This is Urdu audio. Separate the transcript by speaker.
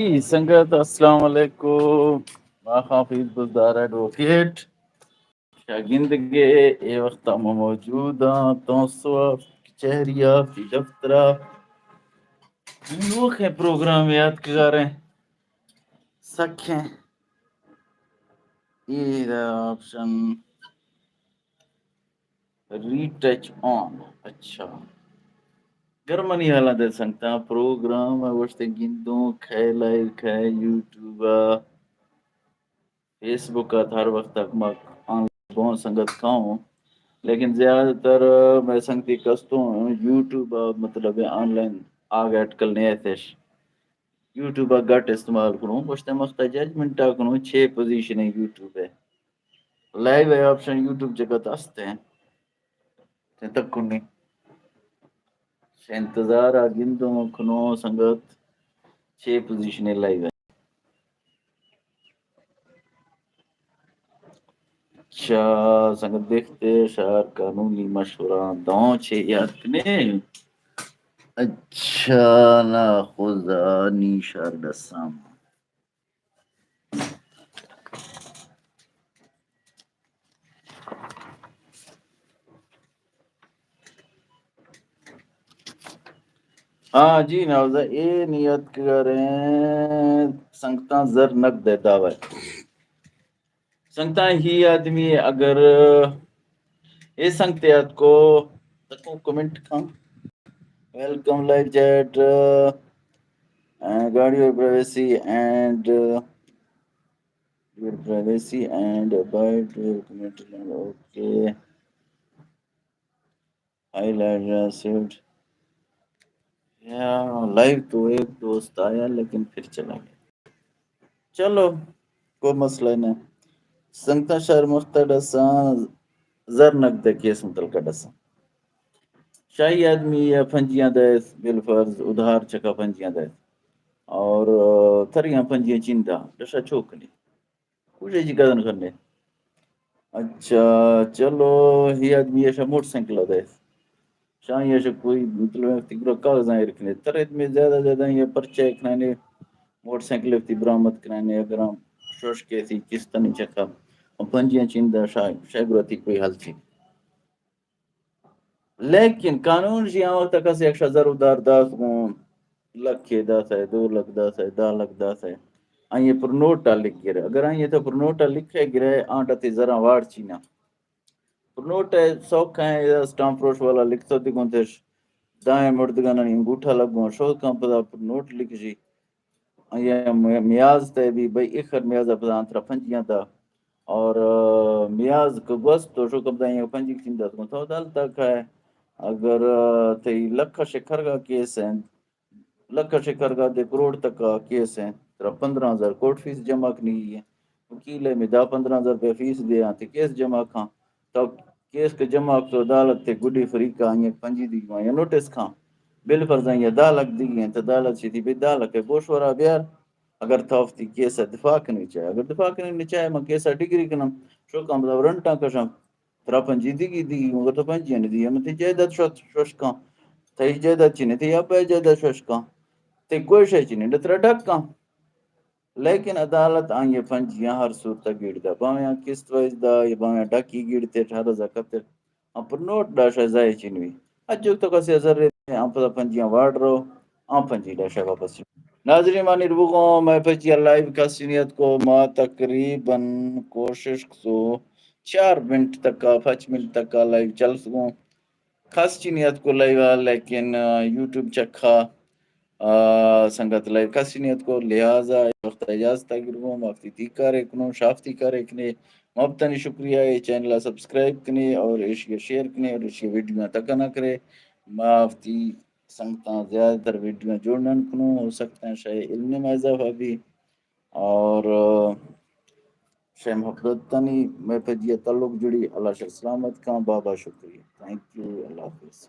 Speaker 1: جی سنگت السلام علیکم میں حافظ بزدار ایڈوکیٹ شاگندگی اے وقت موجود ہاں تو سو چہریہ فی دفترہ لوگ ہے پروگرام یاد کریں سکھیں یہ آپشن ری ٹچ آن اچھا گرمنی حالات دے سکتا پروگرام وشتے گندوں کھائے لائیو کھائے یوٹیوب فیس بک کا ہر وقت تک آن بہت سنگت کھاؤں لیکن زیادہ تر میں سنگتی کستوں یوٹیوب مطلب آن لائن آگ اٹ کل نہیں ایسے یوٹیوب گھٹ استعمال کروں گوشت مخت ججمنٹ کروں 6 پوزیشن ہے یوٹیوب ہے لائیو ہے آپشن یوٹیوب جگہ استے ہیں تک نہیں انتظار گندوں کھنو سنگت 6 پوزیشن لائیو ہے اچھا سنگت دیکھتے شہر قانونی مشورہ داؤں چھ یاد نے اچھا نا خدا نیشار دسام ہاں جی نوزا یہ نیت کریں سنگتا زر نق دیتا ہے سنگتا ہی آدمی اگر یہ سنگتے کو کومنٹ کا ویلکم لائف جیٹ گاڑی privacy and your privacy and abide to your commitment. Okay. Highlight saved. Live تو ایک دوست آیا لیکن پھر چلا گیا چلو کوئی مسئلہ نہیں سنگتا شہر مختڈساں زر نق دکیس متل کڈساں شاہی آدمی یا پنجیاں دیس بالفرض ادھار چکا پنجیاں دیس اور تھریاں پنجیاں چنتا دشا چوکنی کچھ جی قدن کرنے اچھا چلو یہ آدمی ایسا موٹر سائیکل ہے شاہ سے کوئی مطلب کاغذ رکھنے تر میں زیادہ زیادہ یہ پرچے کھانے موٹر سائیکل تی برامت کرانے اگر ہم شوش کے تھی کس طرح چکا پنجیاں چندہ شاگرتی کوئی حل تھی لیکن قانون وقت تک 1000 ادار 10 لکھ 10 ہے 2 لکھ 10 ہے 10 لکھ 10 ہے آئیں پر نوٹا لکھ گرے اگر آئیں تو پر نوٹا لکھے گرے آنٹا تی ذرا وارڈ چینا پر نوٹ ہے سوکھ ہے سٹامپ روش والا لکھتا تھی کونتش دائیں مرد گانا انگوٹھا لگوں شو کام پدا پر نوٹ لکھ جی یہ میاز تے بھی بھئی اخر میاز اپدا انترا پنجیاں تا اور میاز کو بس تو شو کب دائیں پنجی کھندا تو دال تک ہے اگر تی لکھ شکر کا کیس ہے لکھ شکر کا دے کروڑ تک کا کیس ہے 15,000 کوٹ فیس جمع کرنی ہے وکیل ہے میں 10-15,000 روپے فیس دیا تھی کیس جمع کھاں تب کیس کے جمع تو عدالت تے گڈی فریقہ آئیں پنجی دی یا نوٹس کھاں بل فرضاں یا 10 لکھ دی ہیں تو عدالت سی تھی بھی 10 لکھ گوشورا بیار اگر تھافتی کیسا دفاع کرنی چاہے اگر دفاع کرنی چاہے میں کیسا ڈگری کنم شو کام دا رنٹا کشم ترا پنجی دی مگر تو پنجی نہیں دی میں جائیداد شوشکاں تھی جائیداد چینی تھی یا پہ جائیداد شوشکاں تے کوئی شے چینی ڈترا ڈکاں لیکن عدالت آئیں پنجیاں ہر صورت گیڑ دا باویاں قسط وائز دا یا باویاں ڈاکی گیڑ تے 18,000 کتر پر نوٹ ڈاشا زائے چینوی اجو تو کسی ازر رہتے ہیں پتا پنجیاں وارڈ رو پنجی ڈاشا واپس ناظرین مانی ربوگوں میں پچی لائیو کا سینیت کو ما تقریباً کوشش سو 4 منٹ تک کا 5 منٹ تک کا لائیو چل سکوں خاص چینیت کو لائیو لیکن یوٹیوب چکھا سنگت لائیو کا سینیت کو لہذا وقت اجازت تاگروں مافتی تیکار اکنوں شافتی کار اکنے مبتنی شکریہ یہ چینل سبسکرائب کرنے اور ایشیا شیئر کرنے اور ایشیا ویڈیو تک نہ کرے مافتی سنگتا زیادہ تر ویڈیو جوڑنا کنوں ہو سکتا ہے شاید علم میں اضافہ بھی اور شاہ محبت تانی میں پہ جی تعلق جڑی اللہ شاہ سلامت کا بابا شکریہ تھینک یو اللہ حافظ